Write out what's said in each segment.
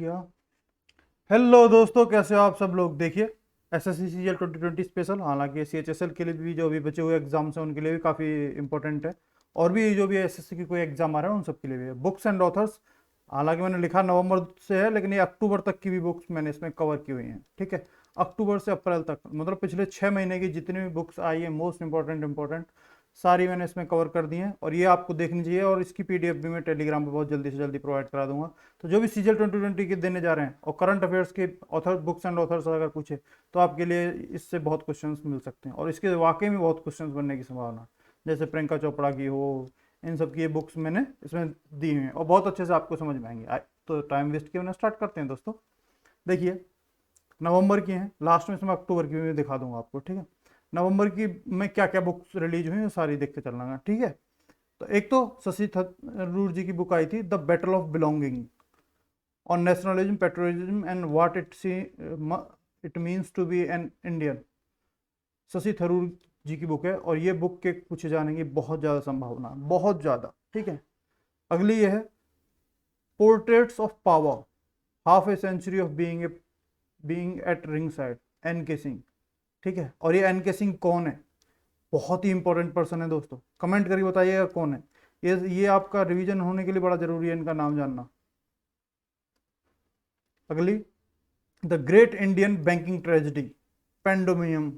किया। हेलो दोस्तों, कैसे हो आप सब लोग। देखिए, एसएससी सीजीएल 2020 स्पेशल, हालांकि सीएचएसएल के लिए भी जो अभी बचे हुए एग्जाम्स हैं उनके लिए भी काफ़ी इंपॉर्टेंट है। और भी जो भी एसएससी की कोई एग्जाम आ रहा है उन सब के लिए भी है। बुक्स एंड ऑथर्स, हालांकि मैंने लिखा नवंबर से है, लेकिन ये अक्टूबर तक की भी बुक्स मैंने इसमें कवर की हुई हैं। ठीक है, अक्टूबर से अप्रैल तक, मतलब पिछले 6 महीने की जितनी भी बुक्स आई है मोस्ट इंपॉर्टेंट सारी मैंने इसमें कवर कर दी हैं, और ये आपको देखनी चाहिए। और इसकी पीडीएफ भी मैं टेलीग्राम पे बहुत जल्दी से जल्दी प्रोवाइड करा दूंगा। तो जो भी सीजीएल 2020 के देने जा रहे हैं और करंट अफेयर्स के ऑथर बुक्स एंड ऑथर्स अगर पूछे तो आपके लिए इससे बहुत क्वेश्चंस मिल सकते हैं, और इसके वाकई में बहुत क्वेश्चंस बनने की संभावना है। जैसे प्रियंका चोपड़ा की हो, इन सब की ये बुक्स मैंने इसमें दी हुई हैं और बहुत अच्छे से आपको समझ में आएंगी। तो टाइम वेस्ट किए, उन्हें स्टार्ट करते हैं दोस्तों। देखिए, नवंबर की हैं, लास्ट में इसमें अक्टूबर की भी दिखा दूंगा आपको। ठीक है, नवंबर की में क्या क्या बुक्स रिलीज हुई हैं सारी देख के चलना। ठीक है, तो एक तो शशि थरूर जी की बुक आई थी, the battle of belonging on nationalism, patriotism and what it means to be an Indian. Shashi Tharoor ji की बुक है, और ये बुक के पूछे जाने की बहुत ज़्यादा संभावना है, बहुत ज़्यादा। ठीक है, अगली ये है portraits of power, half a century of being at ringside, N K Singh. ठीक है, और ये एन के सिंह कौन है? बहुत ही इंपॉर्टेंट पर्सन है दोस्तों, कमेंट करके बताइएगा कौन है। ये आपका रिवीजन होने के लिए बड़ा जरूरी है इनका नाम जानना। अगली, the great Indian banking tragedy, pandemonium,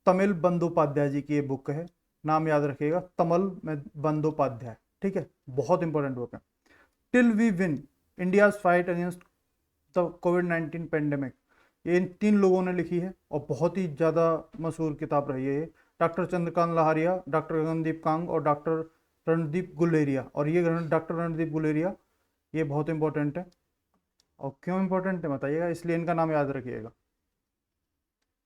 Tamal Bandyopadhyay ji की ये बुक है। नाम याद रखिएगा, तमिल में बंदोपाध्याय। ठीक है, बहुत इंपॉर्टेंट बुक है। Till we win, India fight against the कोविड-19 पेंडेमिक, ये इन 3 लोगों ने लिखी है और बहुत ही ज़्यादा मशहूर किताब रही है ये। डॉक्टर चंद्रकांत लहारिया, डॉक्टर गगनदीप कांग और डॉक्टर रणदीप गुलेरिया। और ये डॉक्टर रणदीप गुलेरिया ये बहुत इंपॉर्टेंट है। और क्यों इंपॉर्टेंट है बताइएगा, इसलिए इनका नाम याद रखिएगा।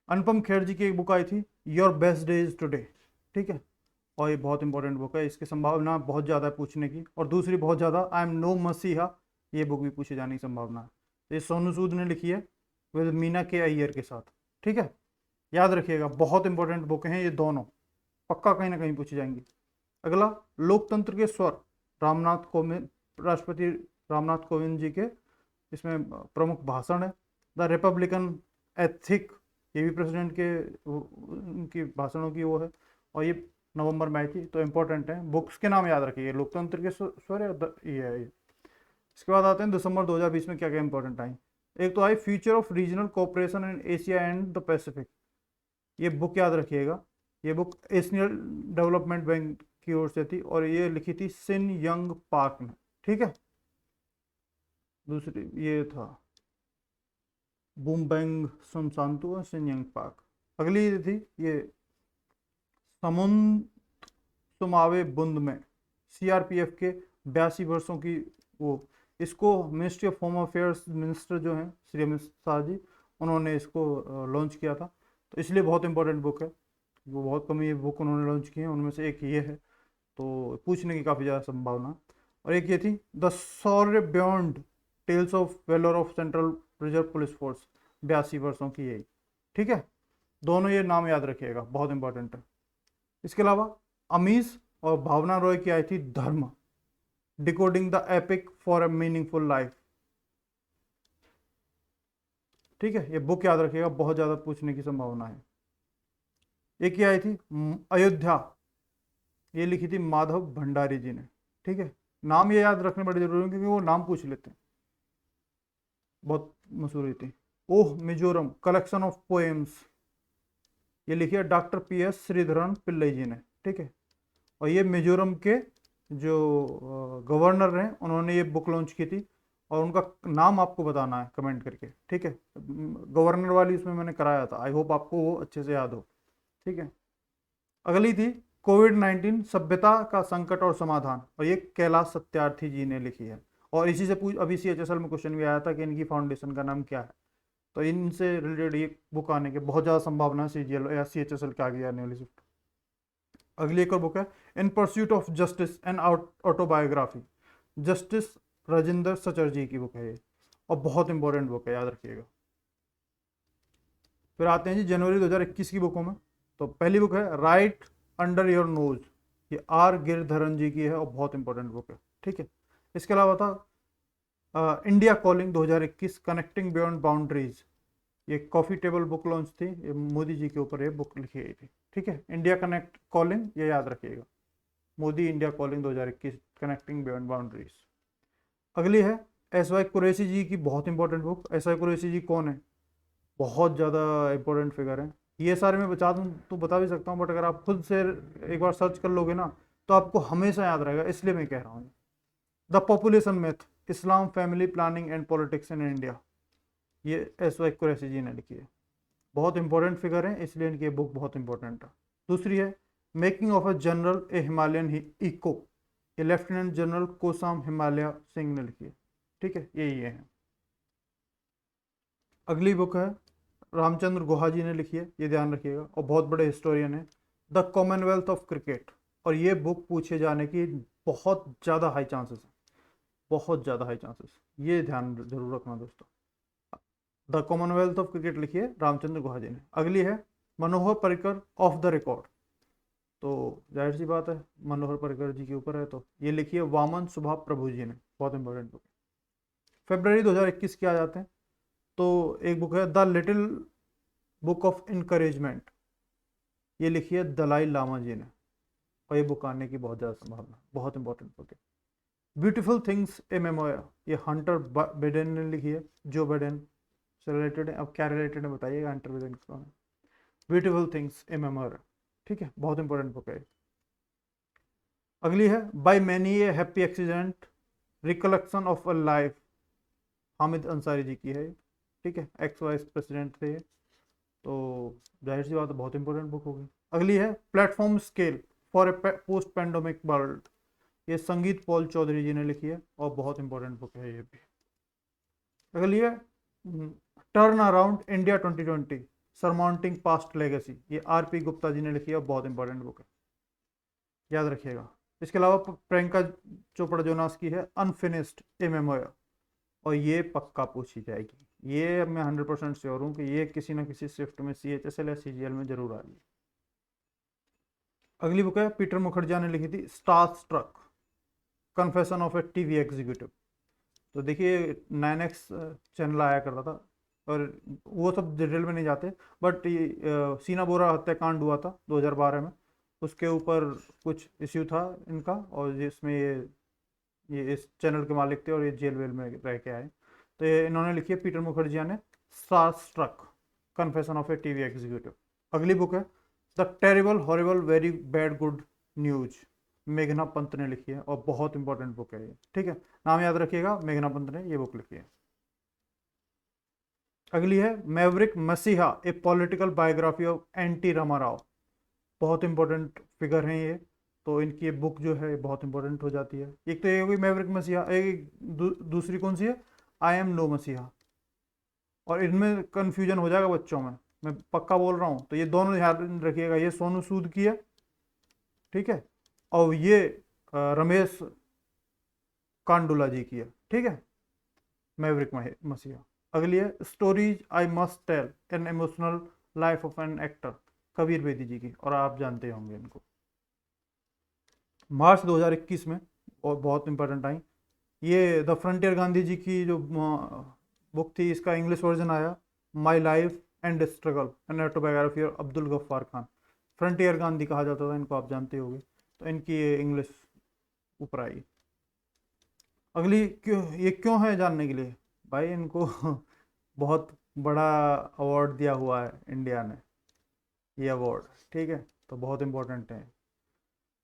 अनुपम खेर जी की एक बुक आई थी, योर बेस्ट डेज टुडे। ठीक है, और ये बहुत इंपॉर्टेंट बुक है, इसकी संभावना बहुत ज़्यादा है पूछने की। और दूसरी बहुत ज़्यादा, आई एम नो मसीहा, ये बुक भी पूछे जाने की संभावना है। तो ये सोनू सूद ने लिखी है विद मीना के अय्यर के साथ। ठीक है, याद रखिएगा, बहुत इंपॉर्टेंट बुक हैं ये दोनों, पक्का कहीं ना कहीं पूछी जाएंगी। अगला, लोकतंत्र के स्वर, रामनाथ कोविंद, राष्ट्रपति रामनाथ कोविंद जी के इसमें प्रमुख भाषण है। द रिपब्लिकन एथिक, ये भी प्रेसिडेंट के उनकी भाषणों की वो है, और ये नवंबर में आई थी। तो इंपॉर्टेंट है, बुक्स के नाम याद रखिए, लोकतंत्र के स्वर ये है। इसके बाद आते हैं दिसंबर 2020 में क्या क्या इंपॉर्टेंट आई। एक तो आई future of regional cooperation in Asia and the Pacific, ये बुक याद रखिएगा। ये बुक एशियन डेवलपमेंट बैंक की ओर से थी, और ये लिखी थी सिन यंग पार्क ने। ठीक है, दूसरी ये था बूमबैंग सुनसांतु और सिन यंग पार्क। अगली ये थी ये समुद्र सुमावे बुंद में, सीआरपीएफ के 82 वर्षों की वो, इसको ministry of home affairs minister जो हैं श्री अमित शाह जी, उन्होंने इसको लॉन्च किया था। तो इसलिए बहुत इंपॉर्टेंट बुक है, वो बहुत कम ये बुक उन्होंने लॉन्च की है, उनमें से एक ये है। तो पूछने की काफ़ी ज़्यादा संभावना। और एक ये थी the Shaurya beyond, tales of valour of Central Reserve Police Force, 82 वर्षों की यही। ठीक है, दोनों ये नाम याद रखिएगा, बहुत इंपॉर्टेंट है। इसके अलावा अमीश और भावना रॉय की आई थी धर्म, decoding the epic for a meaningful life. ठीक है, ये बुक याद रखिएगा, बहुत ज़्यादा पूछने की संभावना है। एक ये आई थी अयोध्या, ये लिखी थी माधव भंडारी जी ने। ठीक है, नाम ये याद रखने बड़े जरूरी है क्योंकि वो नाम पूछ लेते हैं, बहुत मशहूर हुई थी। ओह मिजोरम, कलेक्शन ऑफ पोएम्स, ये लिखी है डॉक्टर पी.एस. श्रीधरन पिल्लई जी ने। ठीक है, और ये मिजोरम के जो गवर्नर हैं उन्होंने ये बुक लॉन्च की थी, और उनका नाम आपको बताना है कमेंट करके। ठीक है, गवर्नर वाली इसमें मैंने कराया था, आई होप आपको वो अच्छे से याद हो। ठीक है, अगली थी कोविड-19 सभ्यता का संकट और समाधान, और ये कैलाश सत्यार्थी जी ने लिखी है। और इसी से पूछ अभी सीएचएसएल में क्वेश्चन भी आया था कि इनकी फाउंडेशन का नाम क्या है। तो इनसे रिलेटेड ये बुक आने की बहुत ज़्यादा संभावना है सीजीएल या सीएचएसएल के आगे आने वाली शिफ्ट। अगली एक और बुक है इन pursuit of justice and autobiography, justice Rajendra सचरजी की बुक है ये, और बहुत इंपॉर्टेंट बुक है, याद रखिएगा। फिर आते हैं जी जनवरी 2021 की बुकों में। तो पहली बुक है राइट अंडर योर नोज, ये आर गिरधरन जी की है और बहुत इंपॉर्टेंट बुक है। ठीक है, इसके अलावा था India calling 2021, connecting beyond boundaries, ये कॉफ़ी टेबल बुक लॉन्च थी, ये मोदी जी के ऊपर ये बुक लिखी गई थी। ठीक है, इंडिया कनेक्ट कॉलिंग, ये याद रखिएगा, Modi India calling 2021, connecting beyond boundaries. अगली है एस वाई कुरैशी जी की बहुत important book. S Y Qureshi ji कौन है? बहुत ज़्यादा इंपॉर्टेंट फिगर है। ये सारे मैं बता दूँ तो बता भी सकता हूँ, बट अगर आप खुद से एक बार सर्च कर लोगे ना तो आपको हमेशा याद रहेगा, इसलिए मैं कह रहा हूँ। The population math, Islam, family planning and politics in India, ये एस वाई कुरैशी जी ने लिखी है। बहुत इंपॉर्टेंट फिगर है, इसलिए इनकी बुक बहुत इंपॉर्टेंट है। दूसरी है making of a general a Himalayan echo, ये लेफ्टिनेंट जनरल कोसाम हिमालय सिंह ने लिखी है। ठीक है, ये है। अगली बुक है रामचंद्र गुहा जी ने लिखी है, ये ध्यान रखिएगा, और बहुत बड़े हिस्टोरियन है, द कॉमनवेल्थ ऑफ क्रिकेट। और ये बुक पूछे जाने की बहुत ज़्यादा हाई चांसेस है, बहुत ज़्यादा हाई चांसेस, ये ध्यान जरूर रखना दोस्तों। द कॉमनवेल्थ ऑफ क्रिकेट लिखी है रामचंद्र गुहा जी ने। अगली है Manohar Parrikar of the record, तो जाहिर सी बात है मनोहर पर्रिकर जी के ऊपर है, तो ये लिखी है वामन सुभा प्रभु जी ने, बहुत इंपॉर्टेंट बुक है। फरवरी 2021 के आ जाते हैं, तो एक बुक है the little book of encouragement, ये लिखी है दलाई लामा जी ने, और ये बुक आने की बहुत ज़्यादा संभावना, बहुत इंपॉर्टेंट बुक है। ब्यूटीफुल थिंग्स ए मेमोयर, ये हंटर बिडेन ने लिखी है, जो बिडेन से रिलेटेड है। अब क्या रिलेटेड है बताइएगा, हंटर बिडेन कौन है? ब्यूटीफुल थिंग्स ए मेमोयर, ठीक है, बहुत इंपॉर्टेंट बुक है। अगली है by many a happy accident, recollection of a life, Hamid Ansari ji की है। ठीक है, एक्स वाइस प्रेसिडेंट थे, तो जाहिर सी बात है बहुत इंपॉर्टेंट बुक होगी। अगली है platform scale for a post pandemic world, ये संगीत पॉल चौधरी जी ने लिखी है, और बहुत इंपॉर्टेंट बुक है ये भी। अगली है turn around India 2020, surmounting past legacy, ये आर.पी. गुप्ता जी ने लिखी है, और बहुत इंपॉर्टेंट बुक है, याद रखिएगा। इसके अलावा प्रियंका चोपड़ा जोनास की है अनफिनिश्ड ए मेमोयर, और ये पक्का पूछी जाएगी, ये मैं 100% श्योर हूँ कि ये किसी ना किसी शिफ्ट में CHSL या CGL में जरूर आ रही है। अगली बुक है पीटर मुखर्जी ने लिखी थी starstruck, confession of a TV executive. तो देखिए 9X चैनल आया करता था, और वो सब डिटेल में नहीं जाते, बट ये सीना बोरा हत्याकांड हुआ था 2012 में, उसके ऊपर कुछ इश्यू था इनका, और जिसमें ये इस चैनल के मालिक थे और ये जेल वेल में रह के आए, तो ये इन्होंने लिखी है पीटर मुखर्जी ने starstruck, confession of a TV executive. अगली बुक है the terrible horrible very bad good news, मेघना पंत ने लिखी है, और बहुत इंपॉर्टेंट बुक है ये। ठीक है, नाम याद रखिएगा, मेघना पंत ने ये बुक लिखी है। अगली है maverick messiah a political biography of N T Rama Rao, बहुत इंपॉर्टेंट फिगर हैं ये, तो इनकी ये बुक जो है बहुत इंपॉर्टेंट हो जाती है। एक तो ये होगी मैवरिक मसीहा, एक दूसरी कौन सी है, आई एम नो मसीहा, और इनमें कंफ्यूजन हो जाएगा बच्चों में, मैं पक्का बोल रहा हूँ, तो ये दोनों ध्यान रखिएगा, ये सोनू सूद की है, ठीक है, और ये रमेश कांडुला जी की है। ठीक है, मैवरिक मसीहा। अगली है stories I must tell an emotional life of an actor, Kabir Bedi ji की, और आप जानते होंगे इनको। मार्च 2021 में, और बहुत इंपॉर्टेंट आई, ये द फ्रंटियर गांधी जी की जो बुक थी, इसका इंग्लिश वर्जन आया, my life and struggle an autobiography of Abdul Ghaffar Khan, Frontier Gandhi कहा जाता था इनको, आप जानते होंगे, तो इनकी ये इंग्लिश ऊपर आई। अगली ये क्यों है जानने के लिए, भाई इनको बहुत बड़ा अवार्ड दिया हुआ है इंडिया ने, ये अवार्ड, ठीक है, तो बहुत इंपॉर्टेंट है।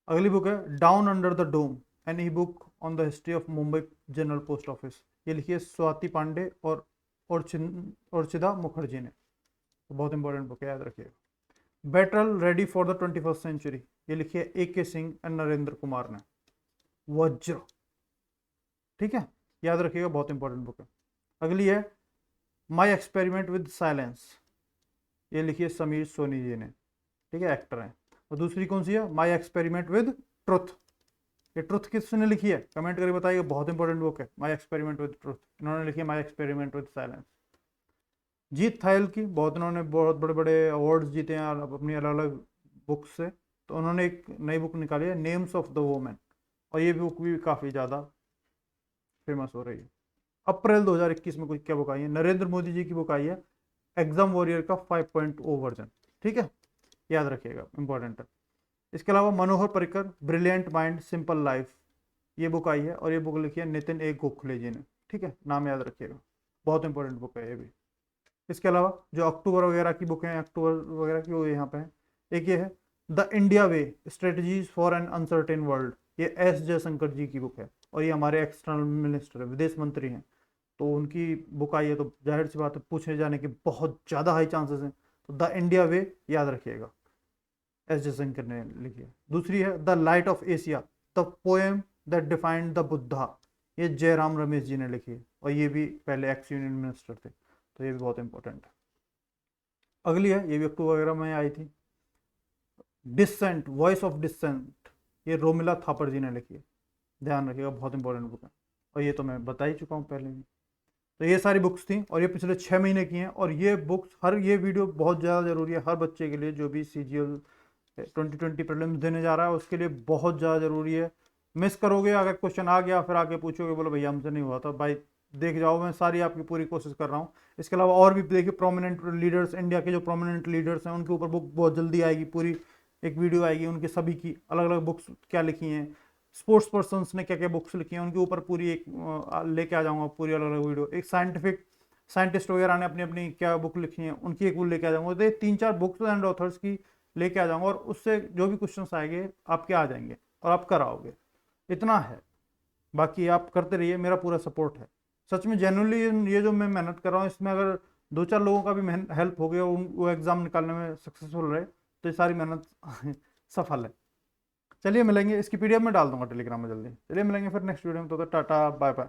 अगली बुक है down under the dome, an e book on the history of Mumbai general post office, ये लिखिए स्वाति पांडे और अर्चिदा मुखर्जी ने, तो बहुत इंपॉर्टेंट बुक है, याद रखिएगा। Battle ready for the 21st century, ये लिखिए AK सिंह एंड नरेंद्र कुमार ने, वज्र, ठीक है, याद रखिएगा, बहुत इंपॉर्टेंट बुक है। अगली है माई एक्सपेरिमेंट विद साइलेंस, ये लिखिए समीर सोनी जी ने, ठीक है, एक्टर हैं। और दूसरी कौन सी है, माई एक्सपेरिमेंट विद ट्रुथ, ये ट्रुथ किसने लिखी है, कमेंट करके बताइए, बहुत इंपॉर्टेंट बुक है माई एक्सपेरिमेंट विद ट्रुथ, इन्होंने लिखी है माई एक्सपेरिमेंट विद साइलेंस। जीत थायल की, बहुत इन्होंने बहुत बड़े बड़े अवार्ड्स जीते हैं अपनी अलग अलग बुक से, तो उन्होंने एक नई बुक निकाली है नेम्स ऑफ द वुमेन, और ये बुक भी काफ़ी ज़्यादा फेमस हो रही है। अप्रैल 2021 में कोई क्या बुक आई है, नरेंद्र मोदी जी की बुक आई है एग्जाम वॉरियर का 5.0 वर्जन, ठीक है, याद रखिएगा, इंपॉर्टेंट है। इसके अलावा Manohar Parrikar brilliant mind simple life, ये बुक आई है और ये बुक लिखी है नितिन ए गोखले जी ने, ठीक है, नाम याद रखिएगा, बहुत इंपॉर्टेंट बुक है ये भी। इसके अलावा जो अक्टूबर वगैरह की बुक हैं, अक्टूबर वगैरह की, वो यहाँ पे है। एक ये है the India way strategies for an uncertain world, ये एस जयशंकर जी की बुक है और ये हमारे एक्सटर्नल मिनिस्टर है, विदेश मंत्री हैं, तो उनकी बुक आई है, तो जाहिर सी बात है पूछने जाने के बहुत ज़्यादा हाई चांसेस हैं, तो द इंडिया वे याद रखिएगा, एस जयशंकर ने लिखी है। दूसरी है the light of Asia the poem that defined the Buddha, ये जयराम रमेश जी ने लिखी है और ये भी पहले एक्स यूनियन मिनिस्टर थे, तो ये भी बहुत इंपॉर्टेंट है। अगली है, ये भी अक्टूबर वगैरह में आई थी, डिसेंट वॉइस ऑफ डिसेंट, ये रोमिला थापर जी ने लिखी है, ध्यान रखिएगा, बहुत इंपॉर्टेंट बुक है और ये तो मैं बता ही चुका हूँ पहले भी। तो ये सारी बुक्स थी और ये पिछले 6 महीने की हैं, और ये बुक्स ये वीडियो बहुत ज़्यादा ज़रूरी है हर बच्चे के लिए जो भी CGL 2020 प्रीलिम्स देने जा रहा है, उसके लिए बहुत ज़्यादा ज़रूरी है। मिस करोगे, अगर क्वेश्चन आ गया फिर आके पूछोगे, बोलो भैया हमसे नहीं हुआ था, भाई देख जाओ, मैं सारी आपकी पूरी कोशिश कर रहा हूँ। इसके अलावा और भी देखिए, प्रोमिनेंट लीडर्स, इंडिया के जो प्रोमिनेंट लीडर्स हैं उनके ऊपर बुक बहुत जल्दी आएगी, पूरी एक वीडियो आएगी, उनके सभी की अलग अलग बुक्स क्या लिखी हैं, स्पोर्ट्स पर्सन्स ने क्या क्या बुक्स लिखी हैं, उनके ऊपर पूरी एक लेके आ जाऊँगा पूरी अलग अलग वीडियो। एक साइंटिस्ट वगैरह ने अपनी अपनी क्या बुक लिखी हैं उनकी एक बुक लेके आ जाऊँगा, तो 3-4 बुक्स एंड ऑथर्स की लेके आ जाऊँगा, और उससे जो भी क्वेश्चंस आएंगे आपके आ जाएंगे और आप कराओगे, इतना है। बाकी आप करते रहिए, मेरा पूरा सपोर्ट है, सच में जेन्युइनली। ये जो मैं मेहनत कर रहा हूँ इसमें अगर 2-4 लोगों का भी हेल्प हो गया, वो एग्ज़ाम निकालने में सक्सेसफुल रहे, तो ये सारी मेहनत सफल है। चलिए मिलेंगे, इसकी PDF में डाल दूंगा टेलीग्राम में जल्दी। चलिए मिलेंगे फिर नेक्स्ट वीडियो में, तो टाटा बाय बाय।